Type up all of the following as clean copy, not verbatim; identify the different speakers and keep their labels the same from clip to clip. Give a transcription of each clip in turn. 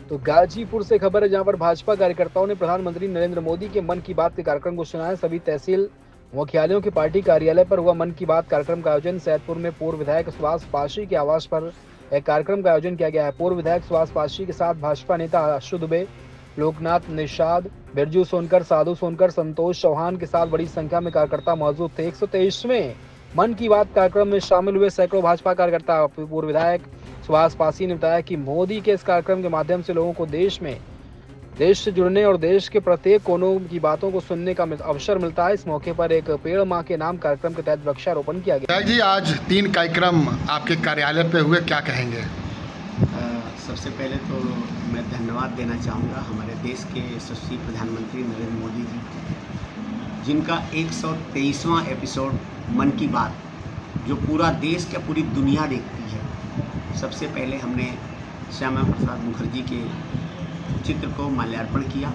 Speaker 1: तो गाजीपुर से खबर है, जहां पर भाजपा कार्यकर्ताओं ने प्रधानमंत्री नरेंद्र मोदी के मन की बात के कार्यक्रम को सुना है। सभी तहसील मुख्यालयों के पार्टी कार्यालय पर हुआ मन की बात कार्यक्रम का आयोजन। सैदपुर में पूर्व विधायक सुभाष पाशी के आवास पर एक कार्यक्रम का आयोजन किया गया है। पूर्व विधायक सुभाष पाशी के साथ भाजपा नेता आशु दुबे, लोकनाथ निषाद, बिरजू सोनकर, साधु सोनकर, संतोष चौहान के साथ बड़ी संख्या में कार्यकर्ता मौजूद थे। 123वें मन की बात कार्यक्रम में शामिल हुए सैकड़ों भाजपा कार्यकर्ता। पूर्व विधायक सुभाष पासी ने बताया कि मोदी के इस कार्यक्रम के माध्यम से लोगों को देश से जुड़ने और देश के प्रत्येक कोनों की बातों को सुनने का अवसर मिलता है। इस मौके पर एक पेड़ मां के नाम कार्यक्रम के तहत वृक्षारोपण किया गया।
Speaker 2: जी, आज 3 कार्यक्रम आपके कार्यालय पे हुए, क्या कहेंगे?
Speaker 3: सबसे पहले तो मैं धन्यवाद देना चाहूँगा हमारे देश के यशस्वी प्रधानमंत्री नरेंद्र मोदी जी, जिनका 123वां एपिसोड मन की बात, जो पूरा देश का पूरी दुनिया देखती है। सबसे पहले हमने श्यामा प्रसाद मुखर्जी के चित्र को माल्यार्पण किया,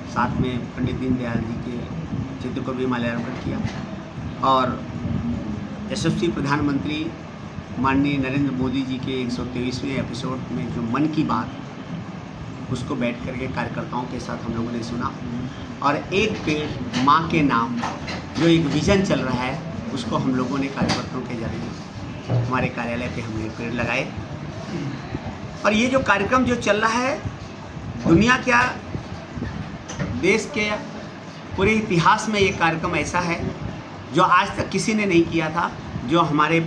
Speaker 3: साथ में पंडित दीनदयाल जी के चित्र को भी माल्यार्पण किया, और यशस्वी प्रधानमंत्री माननीय नरेंद्र मोदी जी के 123वें एपिसोड में जो मन की बात, उसको बैठ करके कार्यकर्ताओं के साथ हम लोगों ने सुना। और एक पेड़ माँ के नाम, जो एक विज़न चल रहा है, उसको हम लोगों ने कार्यकर्ताओं के जरिए हमारे कार्यालय पे हमने पेड़ लगाए। और ये जो कार्यक्रम जो चल रहा है, दुनिया क्या, देश के पूरे इतिहास में ये कार्यक्रम ऐसा है जो आज तक किसी ने नहीं किया था, जो हमारे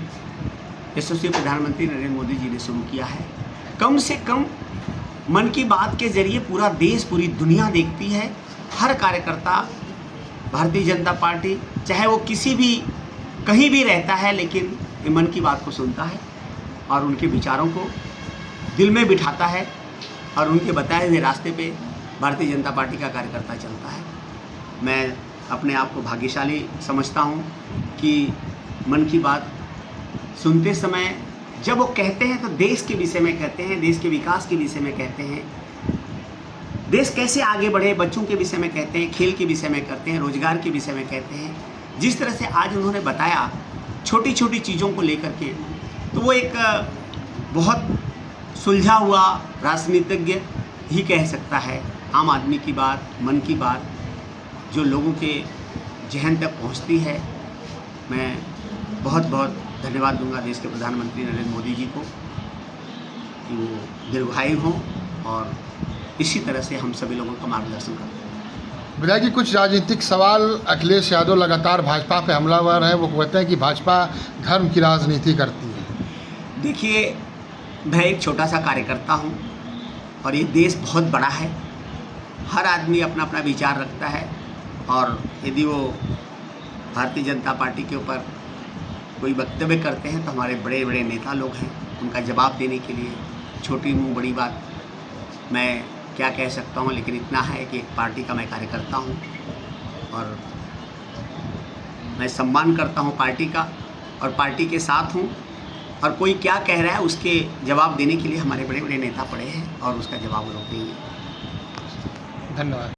Speaker 3: यशस्वी प्रधानमंत्री नरेंद्र मोदी जी ने शुरू किया है। कम से कम मन की बात के जरिए पूरा देश, पूरी दुनिया देखती है। हर कार्यकर्ता भारतीय जनता पार्टी, चाहे वो किसी भी कहीं भी रहता है, लेकिन ये मन की बात को सुनता है और उनके विचारों को दिल में बिठाता है, और उनके बताए हुए रास्ते पे भारतीय जनता पार्टी का कार्यकर्ता चलता है। मैं अपने आप को भाग्यशाली समझता हूँ कि मन की बात सुनते समय जब वो कहते हैं तो देश के विषय में कहते हैं, देश के विकास के विषय में कहते हैं, देश कैसे आगे बढ़े, बच्चों के विषय में कहते हैं, खेल के विषय में कहते हैं, रोजगार के विषय में कहते हैं। जिस तरह से आज उन्होंने बताया छोटी छोटी चीज़ों को लेकर के, तो वो एक बहुत सुलझा हुआ राजनीतिज्ञ ही कह सकता है। आम आदमी की बात, मन की बात, जो लोगों के जहन तक पहुंचती है। मैं बहुत बहुत धन्यवाद दूंगा देश के प्रधानमंत्री नरेंद्र मोदी जी को कि वो दीर्घायु हों और इसी तरह से हम सभी लोगों का मार्गदर्शन करें।
Speaker 2: विधायक जी, कुछ राजनीतिक सवाल, अखिलेश यादव लगातार भाजपा पे हमलावर है, वो कहते हैं कि भाजपा धर्म की राजनीति करती है।
Speaker 3: देखिए, मैं एक छोटा सा कार्यकर्ता हूँ और ये देश बहुत बड़ा है। हर आदमी अपना अपना विचार रखता है, और यदि वो भारतीय जनता पार्टी के ऊपर कोई वक्तव्य करते हैं तो हमारे बड़े बड़े नेता लोग हैं, उनका जवाब देने के लिए छोटी मुँह बड़ी बात मैं क्या कह सकता हूँ। लेकिन इतना है कि एक पार्टी का मैं कार्यकर्ता हूँ और मैं सम्मान करता हूँ पार्टी का, और पार्टी के साथ हूँ। और कोई क्या कह रहा है उसके जवाब देने के लिए हमारे बड़े बड़े नेता पड़े हैं, और उसका जवाब वो लोग देंगे।
Speaker 2: धन्यवाद।